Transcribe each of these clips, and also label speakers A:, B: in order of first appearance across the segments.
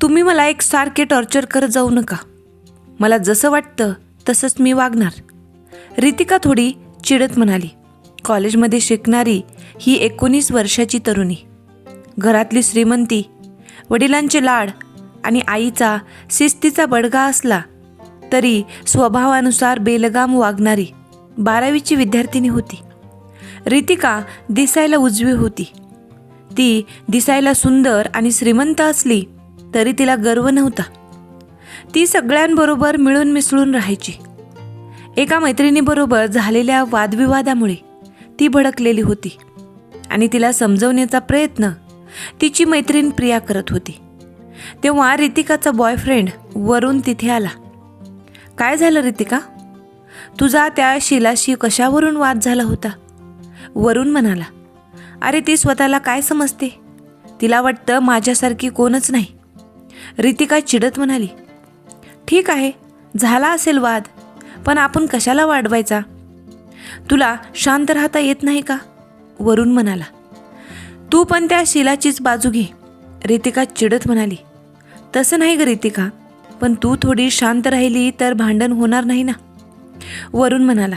A: तुम्ही मला एकसारखे टॉर्चर करत जाऊ नका. मला जसं वाटतं तसंच मी वागणार. रितिका थोडी चिडत म्हणाली. कॉलेजमध्ये शिकणारी ही 19 वर्षाची तरुणी, घरातली श्रीमंती, वडिलांचे लाड आणि आईचा शिस्तीचा बडगा असला तरी स्वभावानुसार बेलगाम वागणारी 12वीची विद्यार्थिनी होती. रितिका दिसायला उजवी होती. ती दिसायला सुंदर आणि श्रीमंत असली तरी तिला गर्व नव्हता. ती सगळ्यांबरोबर मिळून मिसळून राहायची. एका मैत्रिणीबरोबर झालेल्या वादविवादामुळे ती भडकलेली होती आणि तिला समजवण्याचा प्रयत्न तिची मैत्रीण प्रिया करत होती. तेव्हा रितिकाचा बॉयफ्रेंड वरुण तिथे आला. काय झालं रितिका, तुझा त्या शीलाशी कशावरून वाद झाला होता? वरुण म्हणाला. अरे ती स्वतःला काय समजते, तिला वाटतं माझ्यासारखी कोणच नाही. रितिका चिडत म्हणाली. ठीक आहे, झाला असेल वाद, पण आपण कशाला वाढवायचा? तुला शांत राहता येत नाही का? वरुण म्हणाला. तू पण त्या शीलाचीच बाजू घे, रितिका चिडत म्हणाली. तसं नाही ग रितिका, पण तू थोडी शांत राहिली तर भांडण होणार नाही ना, वरुण म्हणाला.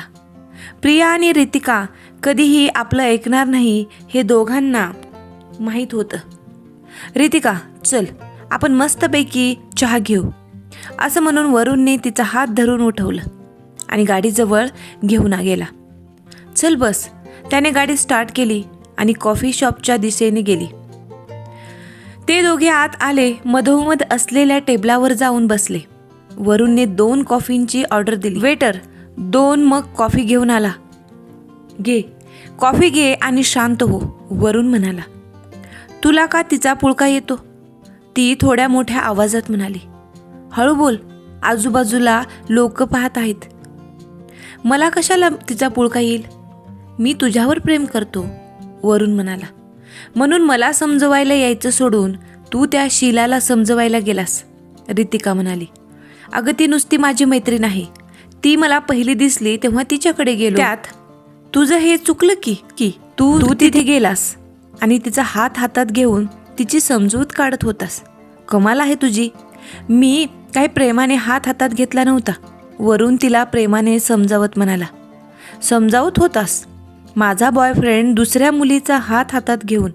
A: प्रिया आणि रितिका कधीही आपलं ऐकणार नाही हे दोघांना माहीत होतं. रितिका चल, आपण मस्तपैकी चहा घेऊ, असं म्हणून वरुणने तिचा हात धरून उठवलं आणि गाडीजवळ घेऊन गेला. चल बस, त्याने गाडी स्टार्ट केली आणि कॉफी शॉपच्या दिशेने गेली. ते दोघे आत आले. मधोमध असलेल्या टेबलावर जाऊन बसले. वरुणने 2 कॉफींची ऑर्डर दिली. वेटर 2 मग कॉफी घेऊन आला. घे, कॉफी घे आणि शांत हो, वरुण म्हणाला. तुला का तिचा पुळका येतो? ती थोड्या मोठ्या आवाजात म्हणाली. हळू बोल, आजूबाजूला लोक पाहत आहेत. मला कशाला तिचा पुळका येईल? मी तुझ्यावर प्रेम करतो, वरुण म्हणाला. म्हणून मला समजवायला यायचं सोडून तू त्या शीलाला समजवायला गेलास, रितिका म्हणाली. अगं ती नुसती माझी मैत्रीण आहे. ती मला पहिली दिसली तेव्हा तिच्याकडे गेलो. त्यात तुझं हे चुकलं की तू तिथे गेलास आणि तिचा हात हातात घेऊन तिची समजूत काढत होतास. कमाल आहे तुझी. मी काही प्रेमाने हात हातात घेतला नव्हता, वरुण तिला प्रेमाने समजावत म्हणाला. समजावत होतास? माझा बॉयफ्रेंड दुसऱ्या मुलीचा हात हातात घेऊन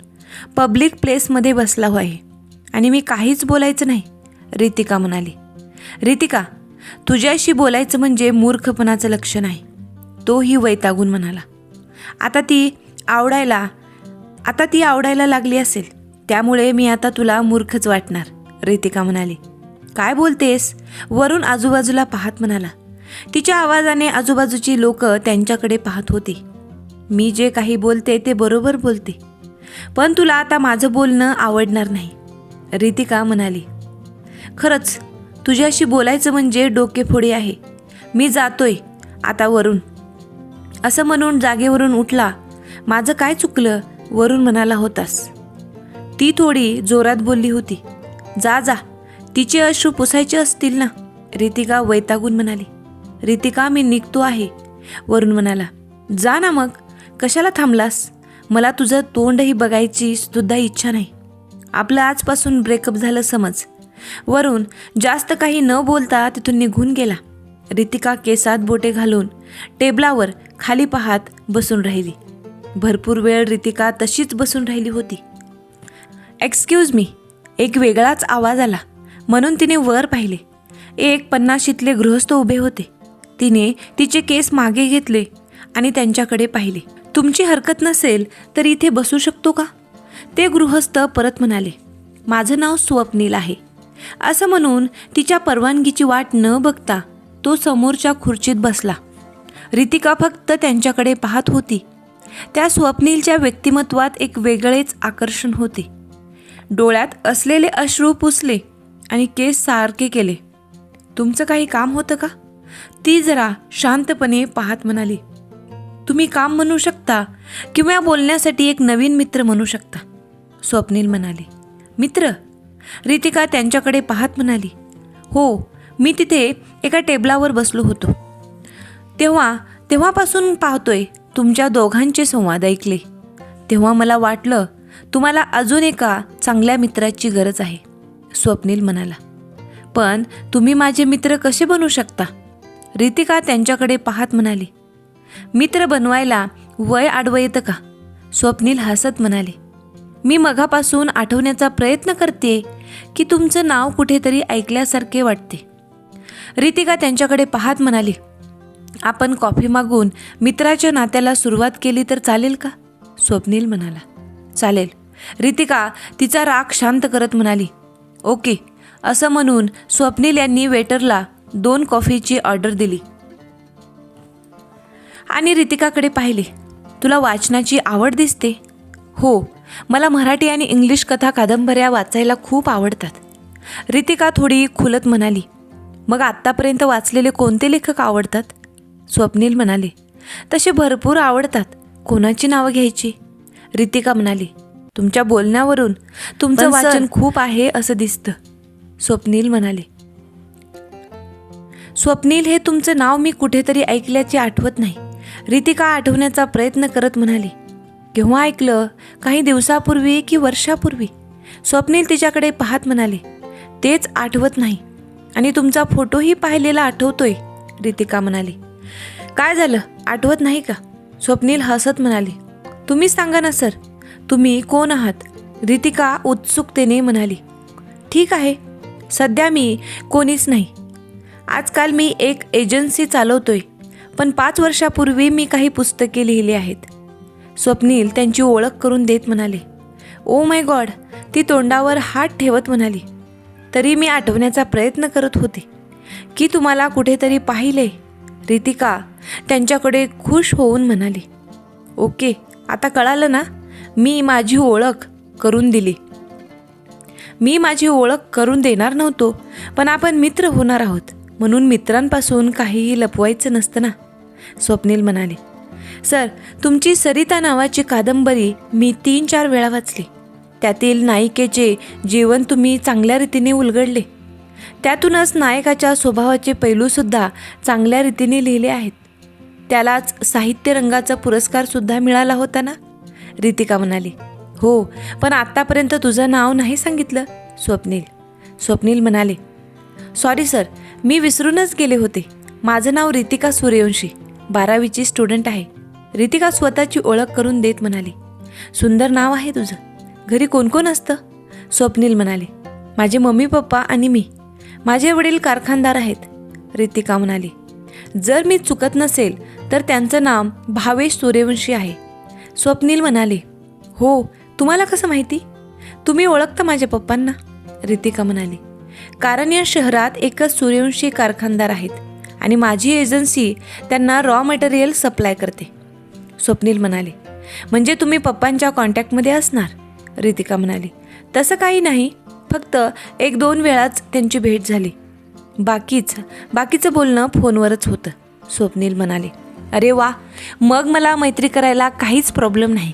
A: पब्लिक प्लेसमध्ये बसला आहे आणि मी काहीच बोलायचं नाही, रितिका म्हणाली. रितिका, तुझ्याशी बोलायचं म्हणजे मूर्खपणाचं लक्षण आहे, तोही वैतागून म्हणाला. आता ती आवडायला लागली असेल, त्यामुळे मी आता तुला मूर्खच वाटणार, रितिका म्हणाली. काय बोलतेस? वरुण आजूबाजूला पाहत म्हणाला. तिच्या आवाजाने आजूबाजूची लोक त्यांच्याकडे पाहत होती. मी जे काही बोलते ते बरोबर बोलते, पण तुला आता माझं बोलणं आवडणार नाही, रितिका म्हणाली. खरंच तुझ्याशी बोलायचं म्हणजे डोकेफोडी आहे. मी जातोय आता, वरुण असं म्हणून जागेवरून उठला. माझं काय चुकलं, वरुण म्हणाला होतास. ती थोडी जोरात बोलली होती. जा जा, तिचे अश्रू पुसायचे असतील ना, रितिका वैतागून म्हणाली. रितिका, मी निघतो आहे, वरुण म्हणाला. जा ना मग, कशाला थांबलास? मला तुझं तोंडही बघायची सुद्धा इच्छा नाही. आपलं आजपासून ब्रेकअप झालं समज. वरुण जास्त काही न बोलता तिथून निघून गेला. रितिका केसात बोटे घालून टेबलावर खाली पाहत बसून राहिली. भरपूर वेळ रितिका तशीच बसून राहिली होती. एक्सक्यूज मी, एक वेगळाच आवाज आला म्हणून तिने वर पाहिले. एक 50शीतले गृहस्थ उभे होते. तिने तिचे केस मागे घेतले आणि त्यांच्याकडे पाहिले. तुमची हरकत नसेल तर इथे बसू शकतो का? ते गृहस्थ परत म्हणाले. माझं नाव स्वप्नील आहे, असं म्हणून तिच्या परवानगीची वाट न बघता तो समोरच्या खुर्चीत बसला. रितिका फक्त त्यांच्याकडे पाहत होती. त्या स्वप्नीलच्या व्यक्तिमत्वात एक वेगळेच आकर्षण होते. डोळ्यात असलेले अश्रू पुसले आणि केस सारखे केले. तुमचं काही काम होतं का? ती जरा शांतपणे पाहत म्हणाली. तुम्ही काम म्हणू शकता किंवा बोलण्यासाठी एक नवीन मित्र म्हणू शकता, स्वप्नील म्हणाले. मित्र? रितिका त्यांच्याकडे पाहत म्हणाली. हो, मी तिथे एका टेबलावर बसलो होतो. तेव्हापासून पाहतोय तुमच्या दोघांचे संवाद ऐकले. तेव्हा मला वाटलं तुम्हाला अजून एका चांगल्या मित्राची गरज आहे. स्वप्नील म्हणाला. पण तुम्ही माझे मित्र कसे बनू शकता? रितिका त्यांच्याकडे पाहत म्हणाली. मित्र बनवायला वय आडवं येतं का? स्वप्नील हसत म्हणाले. मी मघापासून आठवण्याचा प्रयत्न करते की तुमचं नाव कुठेतरी ऐकल्यासारखे वाटते. रितिका त्यांच्याकडे पाहत म्हणाली. आपण कॉफी मागून मित्राच्या नात्याला सुरुवात केली तर चालेल का? स्वप्नील म्हणाला. चालेल. रितिका तिचा राग शांत करत म्हणाली. ओके. असं म्हणून स्वप्नील यांनी वेटरला 2 कॉफीची ऑर्डर दिली आणि रितिकाकडे पाहिले. तुला वाचनाची आवड दिसते. हो, मला मराठी आणि इंग्लिश कथा कादंबऱ्या वाचायला खूप आवडतात. रितिका थोडी खुलत म्हणाली. मग आत्तापर्यंत वाचलेले कोणते लेखक आवडतात? स्वप्नील म्हणाले. तसे भरपूर आवडतात. कोणाची नावं घ्यायची? रितिका म्हणाली. तुमच्या बोलण्यावरून तुमचं वाचन खूप आहे असं दिसतं. स्वप्नील म्हणाले. स्वप्नील हे तुमचं नाव मी कुठेतरी ऐकल्याचे आठवत नाही. रितिका आठवण्याचा प्रयत्न करत म्हणाली. केव्हा ऐकलं? काही दिवसापूर्वी की वर्षापूर्वी? स्वप्नील तिच्याकडे पाहत म्हणाले. तेच आठवत नाही आणि तुमचा फोटोही पाहिलेला आठवतोय. रितिका म्हणाली. काय झालं? आठवत नाही का? स्वप्नील हसत म्हणाले. तुम्ही सांगा ना सर, तुम्ही कोण आहात? रितिका उत्सुकतेने म्हणाली. ठीक आहे, सध्या मी कोणीच नाही. आजकाल मी एक एजन्सी चालवतोय, पण 5 वर्षापूर्वी मी काही पुस्तके लिहिली आहेत. स्वप्नील त्यांची ओळख करून देत म्हणाले. Oh my God. ती तोंडावर हात ठेवत म्हणाली. तरी मी आठवण्याचा प्रयत्न करत होते की तुम्हाला कुठेतरी पाहिले. रितिका त्यांच्याकडे खुश होऊन म्हणाली. ओके, आता कळालं ना? मी माझी ओळख करून देणार नव्हतो, पण आपण मित्र होणार आहोत, म्हणून मित्रांपासून काहीही लपवायचं नसतं ना. स्वप्नील म्हणाले. सर, तुमची सरिता नावाची कादंबरी मी 3-4 वेळा वाचली. त्यातील नायिकेचे जीवन तुम्ही चांगल्या रीतीने उलगडले. त्यातूनच नायकाच्या स्वभावाचे पैलूसुद्धा चांगल्या रीतीने लिहिले आहेत. त्यालाच साहित्य रंगाचा पुरस्कारसुद्धा मिळाला होता ना? रितिका म्हणाली. हो, पण आत्तापर्यंत तुझं नाव नाही सांगितलं. स्वप्नील म्हणाले. सॉरी सर, मी विसरूनच गेले होते. माझं नाव रितिका सूर्यवंशी, 12वीची स्टुडंट आहे. रितिका स्वतःची ओळख करून देत म्हणाली. सुंदर नाव आहे तुझं. घरी कोण कोण असतं? स्वप्नील म्हणाले. माझे मम्मी पप्पा आणि मी. माझे वडील कारखानदार आहेत. रितिका म्हणाली. जर मी चुकत नसेल तर त्यांचं नाव भावेश सूर्यवंशी आहे. स्वप्नील म्हणाले. हो, तुम्हाला कसं माहिती? तुम्ही ओळखता माझ्या पप्पांना? रितिका म्हणाली. कारण या शहरात एकच सूर्यवंशी कारखानदार आहेत आणि माझी एजन्सी त्यांना रॉ मटेरियल सप्लाय करते. स्वप्नील म्हणाले. म्हणजे तुम्ही पप्पांच्या कॉन्टॅक्टमध्ये असणार? रितिका म्हणाली. तसं काही नाही, फक्त 1-2 वेळाच त्यांची भेट झाली. बाकीचं बोलणं फोनवरच होतं. स्वप्नील म्हणाले. अरे वा, मग मला मैत्री करायला काहीच प्रॉब्लेम नाही.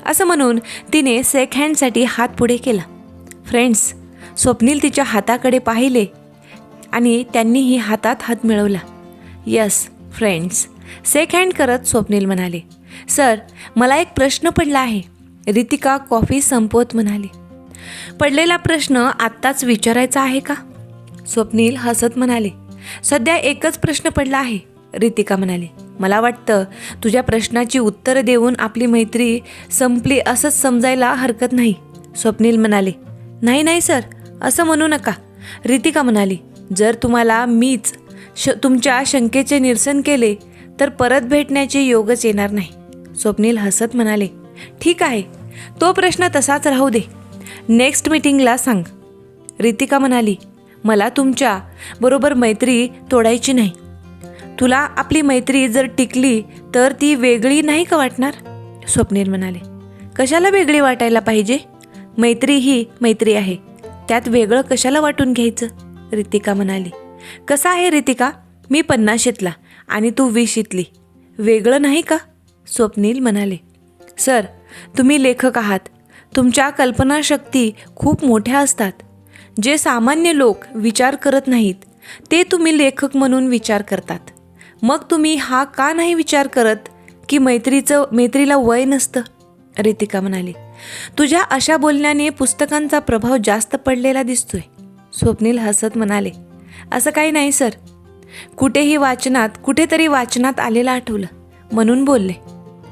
A: असं म्हणून तिने शेक हँडसाठी हात पुढे केला. फ्रेंड्स. स्वप्नील तिच्या हाताकडे पाहिले आणि त्यांनीही हातात हात मिळवला. Yes friends. शेक हँड करत स्वप्नील म्हणाले. सर, मला एक प्रश्न पडला आहे. रितिका कॉफी संपवत म्हणाली. पडलेला प्रश्न आत्ताच विचारायचा आहे का? स्वप्नील हसत म्हणाले. सध्या एकच प्रश्न पडला आहे. रितिका म्हणाली. मला वाटतं तुझ्या प्रश्नाची उत्तरं देऊन आपली मैत्री संपली असंच समजायला हरकत नाही. स्वप्नील म्हणाले. नाही सर, असं म्हणू नका. रितिका म्हणाली. जर तुम्हाला मीच तुमच्या शंकेचे निरसन केले तर परत भेटण्याचे योगच येणार नाही. स्वप्नील हसत म्हणाले. ठीक आहे, तो प्रश्न तसाच राहू दे. नेक्स्ट मीटिंगला सांग. रितिका म्हणाली. मला तुमच्या बरोबर मैत्री तोडायची नाही. तुला आपली मैत्री जर टिकली तर ती वेगळी नाही का वाटणार? स्वप्नील म्हणाले. कशाला वेगळी वाटायला पाहिजे? मैत्री ही मैत्री आहे, त्यात वेगळं कशाला वाटून घ्यायचं? रितिका म्हणाली. कसं आहे रितिका, मी 50शीतला आणि तू 20शीतली. वेगळं नाही का? स्वप्नील म्हणाले. सर, तुम्ही लेखक आहात. तुमच्या कल्पनाशक्ती खूप मोठ्या असतात. जे सामान्य लोक विचार करत नाहीत ते तुम्ही लेखक म्हणून विचार करतात. मग तुम्ही हा का नाही विचार करत की मैत्रीला वय नसतं? रितिका म्हणाली. तुझ्या अशा बोलण्याने पुस्तकांचा प्रभाव जास्त पडलेला दिसतोय. स्वप्नील हसत म्हणाले, असं काही नाही सर. कुठेतरी वाचनात आलेलं आठवलं म्हणून बोलले.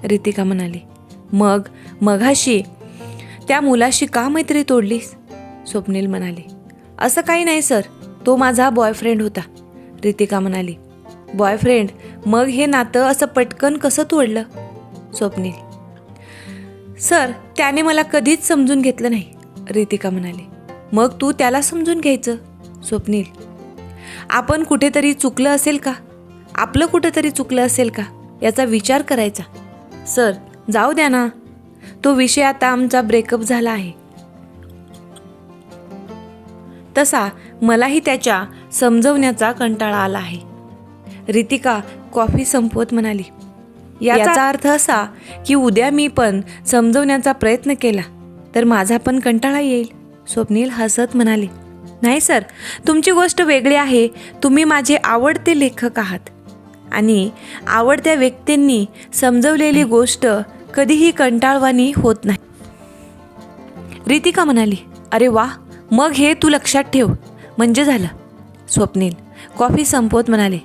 A: रितिका म्हणाली, मग मघाशी त्या मुलाशी का मैत्री तोडलीस? स्वप्नील म्हणाले, असं काही नाही सर, तो माझा बॉयफ्रेंड होता. रितिका म्हणाली, बॉयफ्रेंड? मग हे नातं असं पटकन कसं तोडलं? स्वप्नील, सर त्याने मला कधीच समजून घेतलं नाही. रितिका म्हणाली, मग तू त्याला समजून घ्यायचं. स्वप्नील, आपण कुठेतरी चुकलं असेल का? आपलं कुठेतरी चुकलं असेल का याचा विचार करायचा. सर जाऊ द्या ना, तो विषय आता आमचा ब्रेकअप झाला आहे. तसा मलाही त्याच्या समजवण्याचा कंटाळा आला आहे. रितिका कॉफी संपवत म्हणाली, याचा अर्थ असा की उद्या मी पण समजवण्याचा प्रयत्न केला तर माझा पण कंटाळा येईल. स्वप्नील हसत म्हणाले, नाही सर, तुमची गोष्ट वेगळी आहे. तुम्ही माझे आवडते लेखक आहात आणि आवडत्या व्यक्तींनी समजवलेली गोष्ट कधीही कंटाळवाणी होत नाही. रितिका म्हणाली, अरे वा, मग हे तू लक्षात ठेव म्हणजे झालं. स्वप्नील कॉफी संपवत म्हणाले,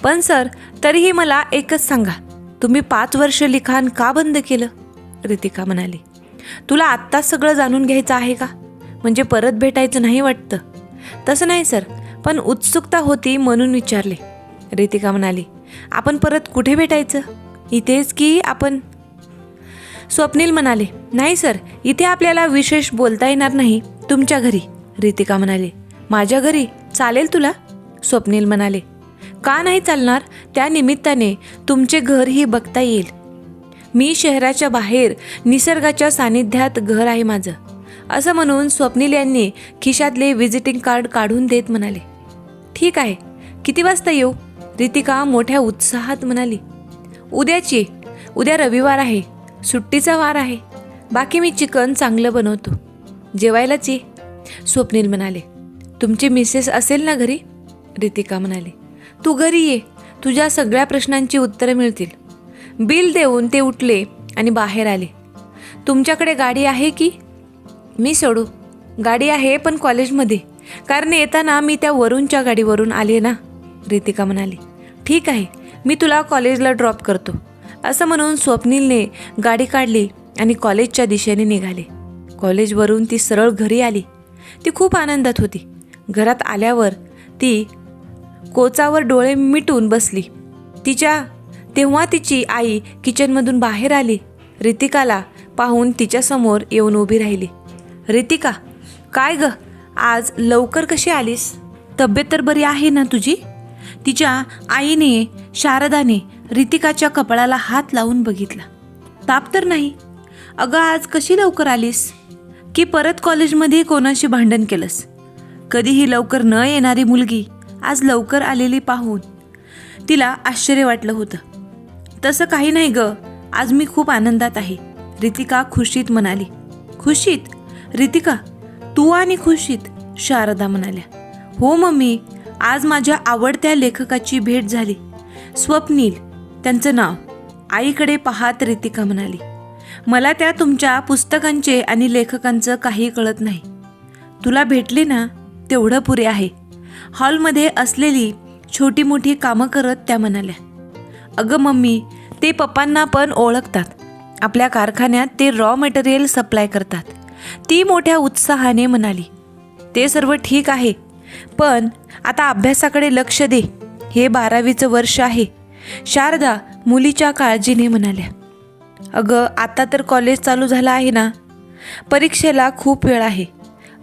A: पण सर तरीही मला एकच सांगा, तुम्ही 5 वर्ष लिखाण का बंद केलं? रितिका म्हणाली, तुला आत्ताच सगळं जाणून घ्यायचं आहे का? म्हणजे परत भेटायचं नाही वाटतं? तसं नाही सर, पण उत्सुकता होती म्हणून विचारले. रितिका म्हणाली, आपण परत कुठे भेटायचं? इथेच की आपण? स्वप्नील म्हणाले, नाही सर, इथे आपल्याला विशेष बोलता येणार नाही, तुमच्या घरी. रितिका म्हणाली, माझ्या घरी चालेल तुला? स्वप्नील म्हणाले, का नाही चालणार? त्या निमित्ताने तुमचे घरही बघता येईल. मी शहराच्या बाहेर निसर्गाच्या सानिध्यात घर आहे माझं. असं म्हणून स्वप्नील यांनी खिशातले व्हिजिटिंग कार्ड काढून देत म्हणाले, ठीक आहे, किती वाजता येऊ? रितिका मोठ्या उत्साहात म्हणाली, उद्याच ये. उद्या रविवार आहे, सुट्टीचा वार आहे. बाकी मी चिकन चांगलं बनवतो, जेवायलाच ये. स्वप्नील म्हणाले, तुमची मिसेस असेल ना घरी? रितिका म्हणाली, तू घरी ये, तुझ्या सगळ्या प्रश्नांची उत्तरं मिळतील. बिल देऊन ते उठले आणि बाहेर आले. तुमच्याकडे गाडी आहे की मी सोडू? गाडी आहे, पण कॉलेजमध्ये, कारण येताना मी त्या वरूनच्या गाडीवरून आले ना. रितिका म्हणाली, ठीक आहे, मी तुला कॉलेजला ड्रॉप करतो. असं म्हणून स्वप्नीलने गाडी काढली आणि कॉलेजच्या दिशेने निघाले. कॉलेजवरून ती सरळ घरी आली. ती खूप आनंदात होती. घरात आल्यावर ती कोचावर डोळे मिटून बसली. तेव्हा तिची आई किचनमधून बाहेर आली. रितिकाला पाहून तिच्यासमोर येऊन उभी राहिली. रितिका, काय ग, आज लवकर कशी आलीस? तब्येत तर बरी आहे ना तुझी? तिच्या आईने, शारदाने रितिकाच्या कपाळाला हात लावून बघितला. ताप तर नाही? अगं, आज कशी लवकर आलीस? की परत कॉलेजमध्ये कोणाशी भांडण केलंस? कधीही लवकर न येणारी मुलगी आज लवकर आलेली पाहून तिला आश्चर्य वाटलं होतं. तसं काही नाही ग, आज मी खूप आनंदात आहे. रितिका खुशीत म्हणाली. खुशीत? रितिका, तू आणि खुशीत? शारदा म्हणाल्या. हो मम्मी, आज माझ्या आवडत्या लेखकाची भेट झाली, स्वप्नील त्यांचं नाव. आईकडे पाहत रितिका म्हणाली, मला त्या तुमच्या पुस्तकांचे आणि लेखकांचं काही कळत नाही. तुला भेटले ना तेवढं पुरे आहे. हॉलमध्ये असलेली छोटी मोठी कामं करत त्या म्हणाल्या. अगं मम्मी, ते पप्पांना पण ओळखतात. आपल्या कारखान्यात ते रॉ मटेरियल सप्लाय करतात. ती मोठ्या उत्साहाने म्हणाली. ते सर्व ठीक आहे, पण आता अभ्यासाकडे लक्ष दे. हे 12वीचं वर्ष आहे. शारदा मुलीच्या काळजीने म्हणाल्या. अगं, आता तर कॉलेज चालू झालं आहे ना, परीक्षेला खूप वेळ आहे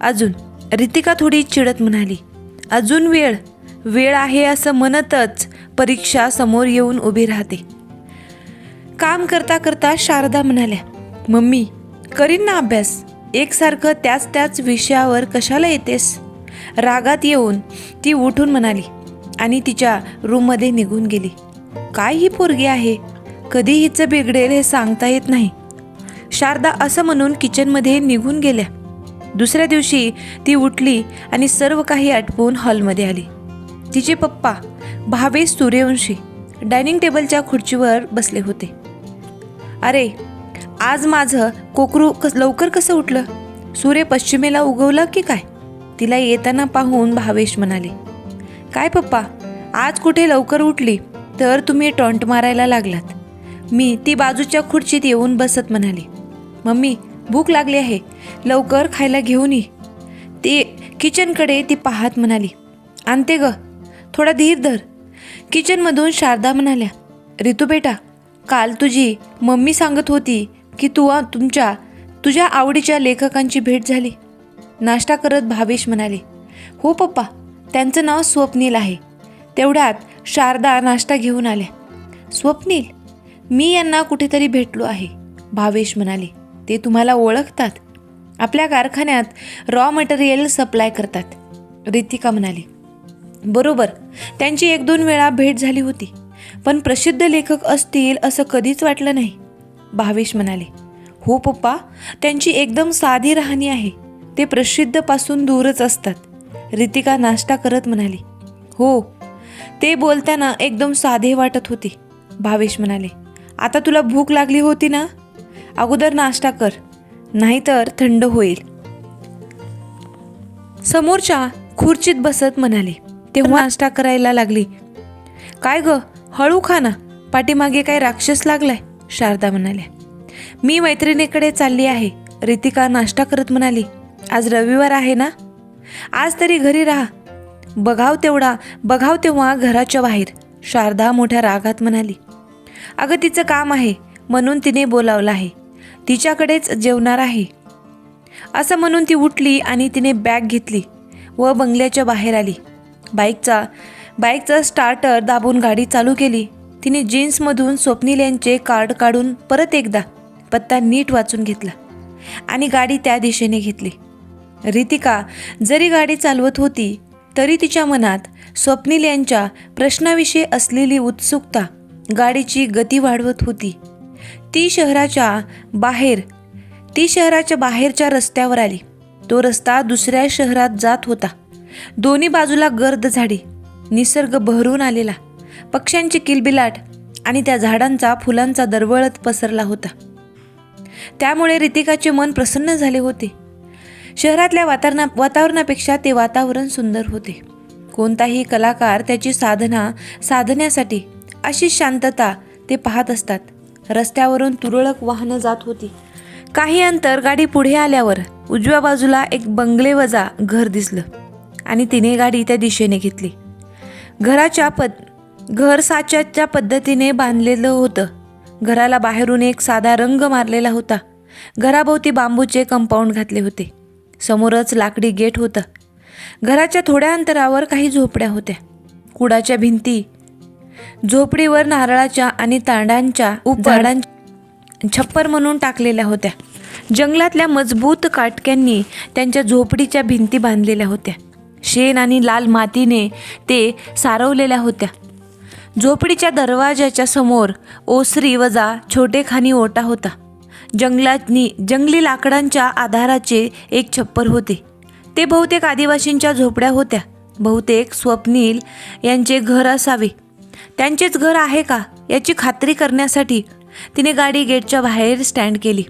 A: अजून. रितिका थोडी चिडत म्हणाली. अजून वेळ आहे असं म्हणतच परीक्षा समोर येऊन उभी राहते. काम करता करता शारदा म्हणाल्या, मम्मी करीन ना अभ्यास, एकसारखं त्याच विषयावर कशाला येतेस? रागात येऊन ती उठून म्हणाली आणि तिच्या रूममध्ये निघून गेली. काय ही पोरगी आहे, कधी हिचं बिघडेल हे सांगता येत नाही. शारदा असं म्हणून किचनमध्ये निघून गेल्या. दुसऱ्या दिवशी ती उठली आणि सर्व काही आटपून हॉलमध्ये आली. तिचे पप्पा भावेश सूर्यवंशी डायनिंग टेबलच्या खुर्चीवर बसले होते. अरे, आज माझं कोकरू लवकर कसं उठलं? सूर्य पश्चिमेला उगवला की काय? तिला येताना पाहून भावेश म्हणाले, काय पप्पा, आज कुठे लवकर उठली तर तुम्ही टॉन्ट मारायला लागलात. मी ती बाजूच्या खुर्चीत येऊन बसत म्हणाली, मम्मी भूक लागली आहे, लवकर खायला घेऊन ये. ते किचनकडे ती पाहत म्हणाली, आणते ग, थोडा धीर धर. किचनमधून शारदा म्हणाल्या, रितू बेटा, काल तुझी मम्मी सांगत होती की तुझ्या आवडीच्या लेखकांची भेट झाली. नाश्ता करत भावेश म्हणाले, हो पप्पा, त्यांचं नाव स्वप्नील आहे. तेवढ्यात शारदा नाश्ता घेऊन आल्या. स्वप्नील, मी यांना कुठेतरी भेटलो आहे. भावेश म्हणाले, ते तुम्हाला ओळखतात, आपल्या कारखान्यात रॉ मटेरियल सप्लाय करतात. रितिका म्हणाली, बरोबर, त्यांची 1-2 वेळा भेट झाली होती, पण प्रसिद्ध लेखक असतील असं कधीच वाटलं नाही. भावेश म्हणाले, हो पप्पा, त्यांची एकदम साधी राहणी आहे, ते प्रसिद्धपासून दूरच असतात. रितिका नाश्ता करत म्हणाली, हो, ते बोलताना एकदम साधे वाटत होते. भावेश म्हणाले, आता तुला भूक लागली होती ना, अगोदर नाश्ता कर, नाहीतर थंड होईल. समोरच्या खुर्चीत बसत म्हणाले, तेव्हा नाश्ता करायला लागली. काय ग, हळू खा ना, पाठीमागे काय राक्षस लागलाय, शारदा म्हणाल्या. मी मैत्रिणीकडे चालली आहे. रितिका नाश्ता करत म्हणाली, आज रविवार आहे ना, आज तरी घरी राहा. बघाव तेव्हा घराच्या बाहेर, शारदा मोठ्या रागात म्हणाली. अगं तिचं काम आहे म्हणून तिने बोलावलं आहे, तिच्याकडेच जेवणार आहे. असं म्हणून ती उठली आणि तिने बॅग घेतली व बंगल्याच्या बाहेर आली. बाईकचा स्टार्टर दाबून गाडी चालू केली. तिने जीन्समधून स्वप्नील यांचे कार्ड काढून परत एकदा पत्ता नीट वाचून घेतला आणि गाडी त्या दिशेने घेतली. रितिका जरी गाडी चालवत होती तरी तिच्या मनात स्वप्नील यांच्या प्रश्नाविषयी असलेली उत्सुकता गाडीची गती वाढवत होती. ती शहराच्या बाहेरच्या रस्त्यावर आली. तो रस्ता दुसऱ्या शहरात जात होता. दोन्ही बाजूला गर्द झाडी, निसर्ग बहरून आलेला, पक्ष्यांची किलबिलाट आणि त्या झाडांचा फुलांचा दरवळत पसरला होता. त्यामुळे रितिकाचे मन प्रसन्न झाले होते. शहरातल्या वातावरणापेक्षा ते वातावरण सुंदर होते. कोणताही कलाकार त्याची साधण्यासाठी अशी शांतता ते पाहत असतात. रस्त्यावरून तुरळक वाहनं जात होती. काही अंतर गाडी पुढे आल्यावर उजव्या बाजूला एक बंगलेवजा घर दिसलं आणि तिने गाडी त्या दिशेने घेतली. घर साच्याच्या पद्धतीने बांधलेलं होतं. घराला बाहेरून एक साधा रंग मारलेला होता. घराभोवती बांबूचे कंपाऊंड घातले होते. समोरच लाकडी गेट होतं. घराच्या थोड्या अंतरावर काही झोपड्या होत्या. कुडाच्या भिंती, झोपडीवर नारळाच्या आणि तांडांच्या झाडांच्या छप्पर म्हणून टाकलेल्या होत्या. जंगलातल्या मजबूत काटक्यांनी त्यांच्या झोपडीच्या भिंती बांधलेल्या होत्या. शेण आणि लाल मातीने ते सारवलेल्या होत्या. झोपडीच्या दरवाजाच्या समोर ओसरी वजा छोटेखानी ओटा होता. जंगली लाकडांच्या आधाराचे एक छप्पर होते. ते बहुतेक आदिवासींच्या झोपड्या होत्या. बहुतेक स्वप्नील यांचे घर असावे. त्यांचेच घर आहे का याची खात्री करण्यासाठी तिने गाडी गेटच्या बाहेर स्टँड केली.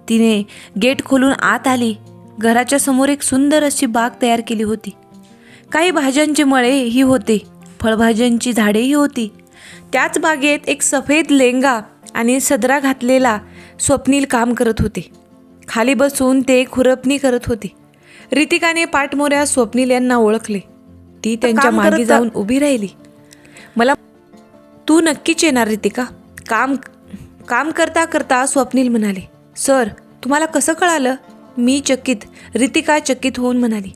A: तिने गेट खोलून आत आली. घराच्या समोर एक सुंदर अशी बाग तयार केली होती. काही भाज्यांचे मळेही होते, फळभाज्यांची झाडेही होती. त्याच बागेत एक सफेद लेंगा आणि सदरा घातलेला स्वप्नील काम करत होते. खाली बसून ते खुरपणी करत होते. रितिकाने पाठमोऱ्या स्वप्नील यांना ओळखले. ती त्यांच्या मागे जाऊन उभी राहिली. तू नक्कीच येणार रितिका? काम करता करता स्वप्नील म्हणाले. सर, तुम्हाला कसं कळालं? मी रितिका चकित होऊन म्हणाली.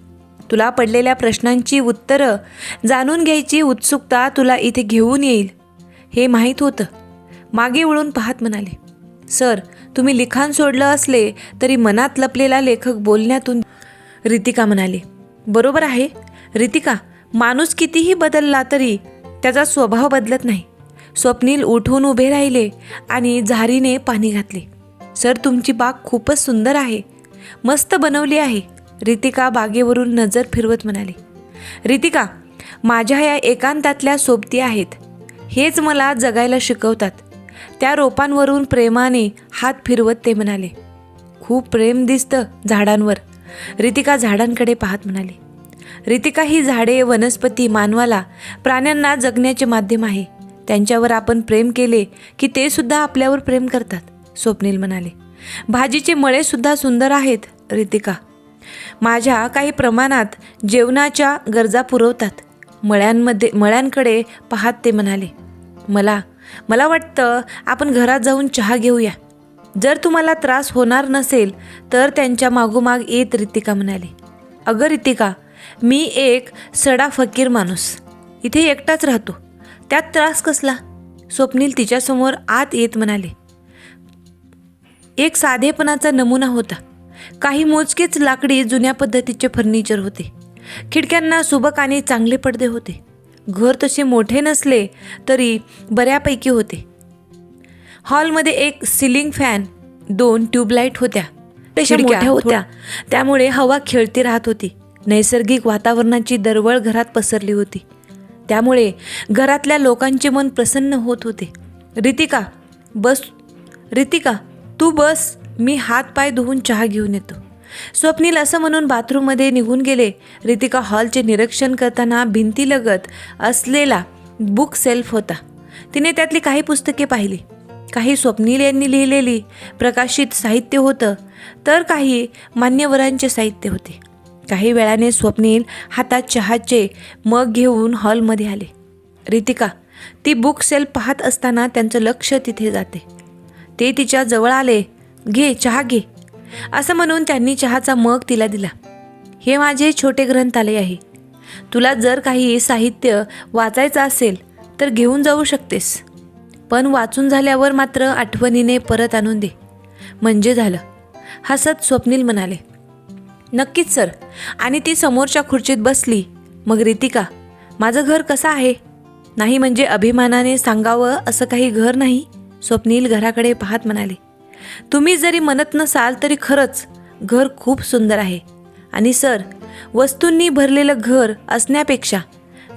A: तुला पडलेल्या प्रश्नांची उत्तरं जाणून घ्यायची उत्सुकता तुला इथे घेऊन येईल हे माहीत होतं. मागे वळून पाहत म्हणाले. सर, तुम्ही लिखाण सोडलं असले तरी मनात लपलेला लेखक बोलण्यातून. रितिका म्हणाले. बरोबर आहे रितिका, माणूस कितीही बदलला तरी त्याचा स्वभाव बदलत नाही. स्वप्नील उठून उभे राहिले आणि झारीने पाणी घातले. सर, तुमची बाग खूपच सुंदर आहे, मस्त बनवली आहे. रितिका बागेवरून नजर फिरवत म्हणाली. रितिका, माझ्या या एकांतातल्या सोबती आहेत. हेच मला जगायला शिकवतात. त्या रोपांवरून प्रेमाने हात फिरवत ते म्हणाले. खूप प्रेम दिसतं झाडांवर. रितिका झाडांकडे पाहत म्हणाली. रितिका, ही झाडे, वनस्पती मानवाला, प्राण्यांना जगण्याचे माध्यम आहे. त्यांच्यावर आपण प्रेम केले की ते सुद्धा आपल्यावर प्रेम करतात, स्वप्नील म्हणाले. भाजीचे मळे सुद्धा सुंदर आहेत रितिका. माझ्या काही प्रमाणात जेवणाच्या गरजा पुरवतात. मळ्यांकडे पाहत ते म्हणाले. मला वाटतं आपण घरात जाऊन चहा घेऊया. जर तुम्हाला त्रास होणार नसेल तर त्यांच्या मागोमाग येत रितिका म्हणाली. अगं रितिका, मी एक सडा फकीर माणूस, इथे एकटाच राहतो, त्यात त्रास कसला? स्वप्नील तिच्यासमोर आत येत म्हणाले. एक साधेपणाचा नमुना होता. काही मोजकेच लाकडी जुन्या पद्धतीचे फर्निचर होते. खिडक्यांना सुबक आणि चांगले पडदे होते. घर तसे मोठे नसले तरी बऱ्यापैकी होते. हॉलमध्ये एक सिलिंग फॅन, 2 ट्यूबलाईट होत्या. तशा मोठ्या होत्या, त्यामुळे हवा खेळती राहत होती. नैसर्गिक वातावरणाची दरवळ घरात पसरली होती, त्यामुळे घरातल्या लोकांचे मन प्रसन्न होत होते. रितिका, तू बस, मी हात पाय धुवून चहा घेऊन येतो. स्वप्नील असं म्हणून बाथरूममध्ये निघून गेले. रितिका हॉलचे निरीक्षण करताना भिंतीलगत असलेला बुक सेल्फ होता. तिने त्यातली काही पुस्तके पाहिली. काही स्वप्नील यांनी लिहिलेली प्रकाशित साहित्य होतं, तर काही मान्यवरांचे साहित्य होते. काही वेळाने स्वप्नील हातात चहाचे मग घेऊन हॉलमध्ये आले. रितिका, ती बुक सेल्फ पाहत असताना त्यांचं लक्ष तिथे जाते. ते तिच्या जवळ आले. घे, चहा घे, असं म्हणून त्यांनी चहाचा मग तिला दिला. हे माझे छोटे ग्रंथालय आहे. तुला जर काही साहित्य वाचायचं असेल तर घेऊन जाऊ शकतेस, पण वाचून झाल्यावर मात्र आठवणीने परत आणून दे, म्हणजे झालं, हसत स्वप्नील म्हणाले. नक्कीच सर. आणि ती समोरच्या खुर्चीत बसली. मग रितिका, माझं घर कसं आहे? नाही म्हणजे अभिमानाने सांगावं असं काही घर नाही, स्वप्नील घराकडे पाहत म्हणाले. तुम्ही जरी म्हणत नसाल तरी खरंच घर खूप सुंदर आहे. आणि सर, वस्तूंनी भरलेलं घर असण्यापेक्षा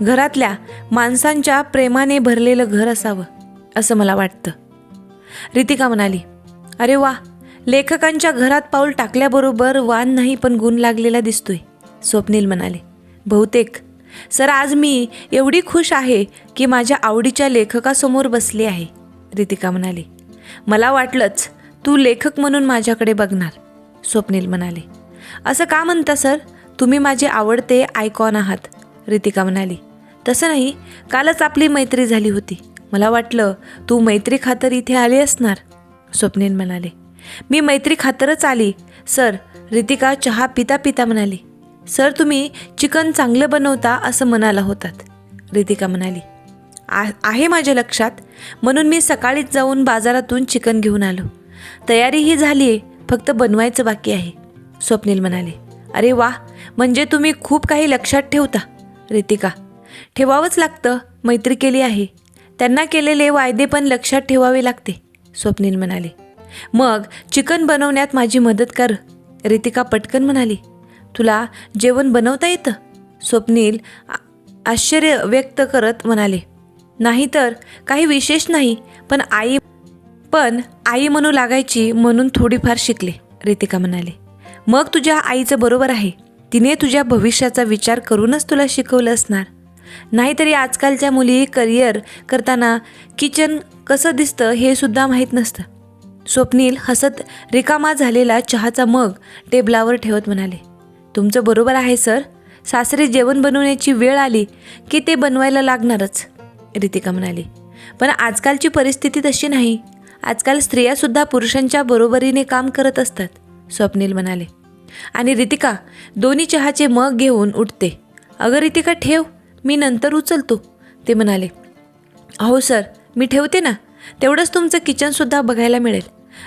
A: घरातल्या माणसांच्या प्रेमाने भरलेलं घर असावं असं मला वाटतं, रितिका म्हणाली. अरे वा, लेखकांच्या घरात पाऊल टाकल्याबरोबर वाण नाही पण गुण लागलेला दिसतोय, स्वप्नील म्हणाले. बहुतेक सर, आज मी एवढी खुश आहे की माझ्या आवडीच्या लेखकासमोर बसली आहे, रितिका म्हणाली. मला वाटलंच तू लेखक म्हणून माझ्याकडे बघणार, स्वप्नील म्हणाले. असं का म्हणता सर? तुम्ही माझे आवडते आयकॉन आहात, रितिका म्हणाली. तसं नाही, कालच आपली मैत्री झाली होती. मला वाटलं तू मैत्री खातर इथे आली असणार, स्वप्नील म्हणाले. मी मैत्री खातरच आली सर, रितिका चहा पिता पिता म्हणाली. सर, तुम्ही चिकन चांगलं बनवता असं म्हणाला होतात, रितिका म्हणाली. आहे माझ्या लक्षात, म्हणून मी सकाळीच जाऊन बाजारातून चिकन घेऊन आलो. तयारीही झाली आहे, फक्त बनवायचं बाकी आहे, स्वप्नील म्हणाले. अरे वा, म्हणजे तुम्ही खूप काही लक्षात ठेवता, रितिका. ठेवावंच लागतं, मैत्री केली आहे, त्यांना केलेले वायदे पण लक्षात ठेवावे लागते, स्वप्नील म्हणाले. मग चिकन बनवण्यात माझी मदत कर, रितिका पटकन म्हणाली. तुला जेवण बनवता येतं? स्वप्नील आश्चर्य व्यक्त करत म्हणाले. नाही तर काही विशेष नाही, पण आई म्हणू लागायची म्हणून थोडीफार शिकले, रितिका म्हणाले. मग तुझ्या आईचं बरोबर आहे, तिने तुझ्या भविष्याचा विचार करूनच तुला शिकवलं असणार. नाहीतरी आजकालच्या मुली करिअर करताना किचन कसं दिसतं हे सुद्धा माहीत नसतं, स्वप्नील हसत रिकामा झालेला चहाचा मग टेबलावर ठेवत म्हणाले. तुमचं बरोबर आहे सर, सासरी जेवण बनवण्याची वेळ आली की ते बनवायला लागणारच, रितिका म्हणाली. पण आजकालची परिस्थिती तशी नाही, आजकाल स्त्रियासुद्धा पुरुषांच्या बरोबरीने काम करत असतात, स्वप्नील म्हणाले. आणि रितिका दोन्ही चहाचे मग घेऊन उठते. अगं रितिका ठेव, मी नंतर उचलतो, ते म्हणाले. अहो सर, मी ठेवते ना, तेवढंच तुमचं किचनसुद्धा बघायला मिळेल,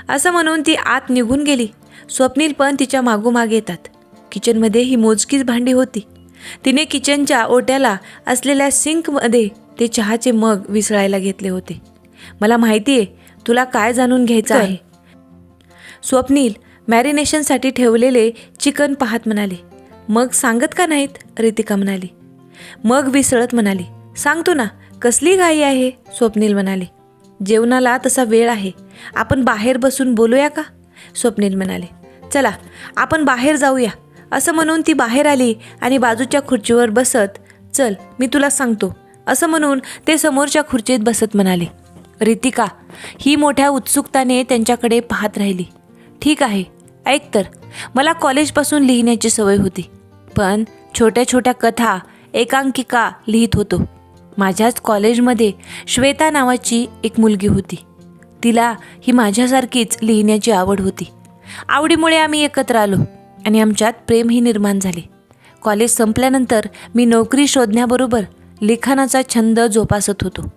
A: असं म्हणून ती आत निघून गेली. स्वप्नील पण तिच्या मागोमाग येतात. किचनमध्ये ही मोजकीच भांडी होती. तिने किचनच्या ओट्याला असलेल्या सिंकमध्ये ते चहाचे मग विसळायला घेतले होते. मला माहिती आहे तुला काय जाणून घ्यायचं आहे, स्वप्नील मॅरिनेशनसाठी ठेवलेले चिकन पाहत म्हणाले. मग सांगत का नाहीत, रितिका म्हणाली. मग विसळत म्हणाली. सांगतो ना, कसली घाई आहे, स्वप्नील म्हणाले. जेवणाला तसा वेळ आहे, आपण बाहेर बसून बोलूया का, स्वप्नील म्हणाले. चला आपण बाहेर जाऊया, असं म्हणून ती बाहेर आली आणि बाजूच्या खुर्चीवर बसत, चल मी तुला सांगतो असं म्हणून ते समोरच्या खुर्चीत बसत म्हणाले. रितिका ही मोठ्या उत्सुकताने त्यांच्याकडे पाहत राहिली. ठीक आहे, ऐक तर, मला कॉलेजपासून लिहिण्याची सवय होती, पण छोट्या छोट्या कथा, एकांकिका लिहित होतो. माझ्याच कॉलेजमध्ये श्वेता नावाची एक मुलगी होती. तिला ही माझ्यासारखीच लिहिण्याची आवड होती. आवडीमुळे आम्ही एकत्र आलो आणि आमच्यात प्रेमही निर्माण झाले. कॉलेज संपल्यानंतर मी नोकरी शोधण्याबरोबर लिखाणाचा छंद जोपासत होतो.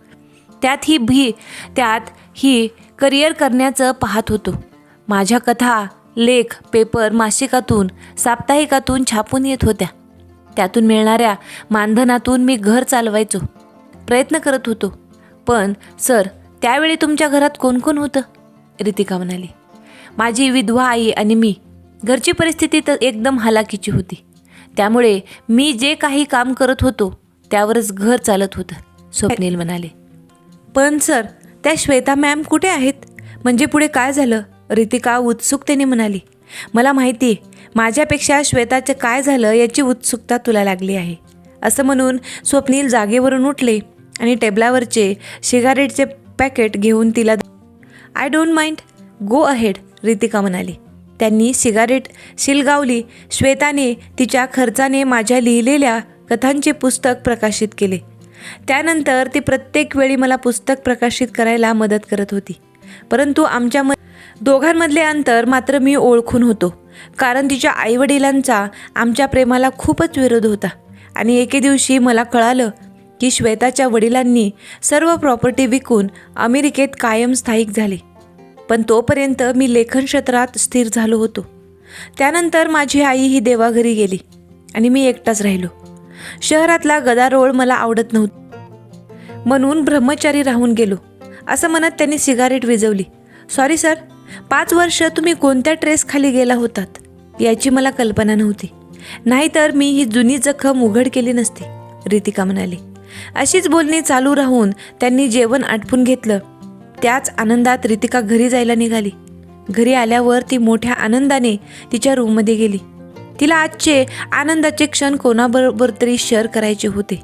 A: त्यात ही करिअर करण्याचं पाहत होतो. माझ्या कथा, लेख पेपर, मासिकातून, साप्ताहिकातून छापून येत होत्या. त्यातून मिळणाऱ्या मानधनातून मी घर चालवायचो प्रयत्न करत होतो. पण सर, त्यावेळी तुमच्या घरात कोण कोण होतं? रितिका म्हणाली. माझी विधवा आई आणि मी. घरची परिस्थिती तर एकदम हालाकीची होती. त्यामुळे मी जे काही काम करत होतो त्यावरच घर चालत होतं, स्वप्नील म्हणाले. पण सर, त्या श्वेता मॅम कुठे आहेत? म्हणजे पुढे काय झालं? रितिका उत्सुकतेने म्हणाली. मला माहिती आहे, माझ्यापेक्षा श्वेताचं काय झालं याची उत्सुकता तुला लागली आहे. असं म्हणून स्वप्नील जागेवरून उठले आणि टेबलावरचे सिगारेटचे पॅकेट घेऊन तिला, I don't mind, go ahead, Ritika म्हणाली. त्यांनी सिगारेट शिलगावली. श्वेताने तिच्या खर्चाने माझ्या लिहिलेल्या कथांचे पुस्तक प्रकाशित केले. त्यानंतर ती प्रत्येक वेळी मला पुस्तक प्रकाशित करायला मदत करत होती. परंतु आमच्या दोघांमधले अंतर मात्र मी ओळखून होतो, कारण तिच्या आईवडिलांचा आमच्या प्रेमाला खूपच विरोध होता. आणि एके दिवशी मला कळालं की श्वेताच्या वडिलांनी सर्व प्रॉपर्टी विकून अमेरिकेत कायम स्थायिक झाले. पण तोपर्यंत मी लेखन क्षेत्रात स्थिर झालो होतो. त्यानंतर माझी आई ही देवाघरी गेली आणि मी एकटाच राहिलो. शहरातला गदारोळ मला आवडत नव्हता, म्हणून ब्रह्मचारी राहून गेलो. असं म्हणत त्यांनी सिगारेट विझवली. सॉरी सर, 5 वर्ष तुम्ही कोणत्या ट्रेसखाली गेला होतात याची मला कल्पना नव्हती. नाहीतर मी ही जुनी जखम उघड केली नसती, रितिका म्हणाली. अशीच बोलणी चालू राहून त्यांनी जेवण आटपून घेतलं. त्याच आनंदात रितिका घरी जायला निघाली. घरी आल्यावर ती मोठ्या आनंदाने तिच्या रूममध्ये गेली. तिला आजचे आनंदाचे क्षण कोणाबरोबर तरी शेअर करायचे होते.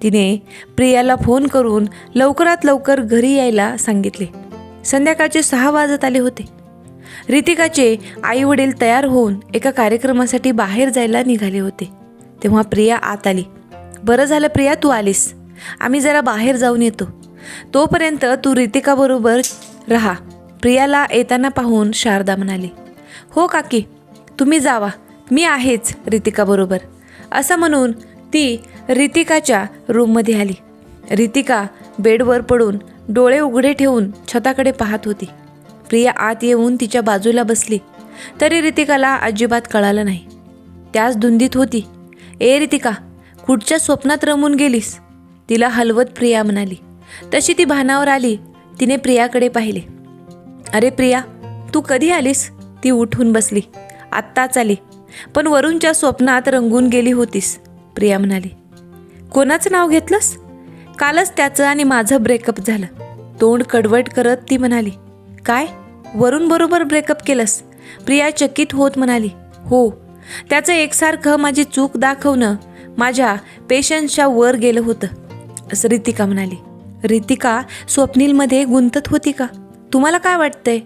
A: तिने प्रियाला फोन करून लवकरात लवकर घरी यायला सांगितले. संध्याकाळचे 6 वाजत आले होते. रितिकाचे आई वडील तयार होऊन एका कार्यक्रमासाठी बाहेर जायला निघाले होते. तेव्हा प्रिया आत आली. बरं झालं प्रिया, तू आलीस. आम्ही जरा बाहेर जाऊन येतो. तोपर्यंत तू रितिकाबरोबर राहा, प्रियाला येताना पाहून शारदा म्हणाली. हो काकी, तुम्ही जावा, मी आहेच रितिकाबरोबर. असं म्हणून ती रितिकाच्या रूममध्ये आली. रितिका बेडवर पडून डोळे उघडे ठेवून छताकडे पाहत होती. प्रिया आत येऊन तिच्या बाजूला बसली, तरी रितिकाला अजिबात कळालं नाही. त्याच धुंदीत होती. ए रितिका, कुठच्या स्वप्नात रमून गेलीस? तिला हलवत प्रिया म्हणाली. तशी ती भानावर आली. तिने प्रियाकडे पाहिले. अरे प्रिया, तू कधी आलीस? ती उठून बसली. आत्ताच आली, पण वरूनच्या स्वप्नात रंगून गेली होतीस, प्रिया म्हणाली. कोणाचं नाव घेतलंस? कालच त्याचं आणि माझं ब्रेकअप झालं, तोंड कडवट करत ती म्हणाली. काय, वरून बरोबर ब्रेकअप केलंस? प्रिया चकित होत म्हणाली. हो, त्याचं एकसारखं माझी चूक दाखवणं माझ्या पेशन्सच्या वर गेलं होतं, असं रितिका म्हणाली. रितिका स्वप्नीलमध्ये गुंतत होती का? तुम्हाला काय वाटतंय?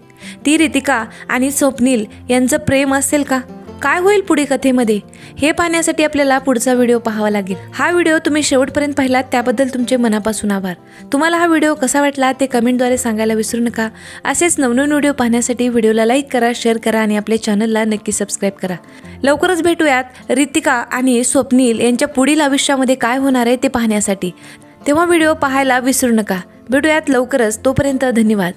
A: ती रितिका आणि स्वप्नील यांचं प्रेम असेल का? काय होईल पुढे कथेमध्ये हे पाहण्यासाठी आपल्याला पुढचा व्हिडिओ पाहावा लागेल. हा व्हिडिओ तुम्ही शेवटपर्यंत पाहिलात त्याबद्दल तुमचे मनापासून आभार. तुम्हाला हा व्हिडिओ कसा वाटला ते कमेंटद्वारे सांगायला विसरू नका. असेच नवनवीन व्हिडिओ पाहण्यासाठी व्हिडिओला लाईक करा, शेअर करा आणि आपल्या चॅनलला नक्की सबस्क्राईब करा. लवकरच भेटूयात रितिका आणि स्वप्नील यांच्या पुढील आयुष्यामध्ये काय होणार आहे ते पाहण्यासाठी. तेव्हा व्हिडिओ पाहायला विसरू नका. भेटूयात लवकरच. तोपर्यंत धन्यवाद.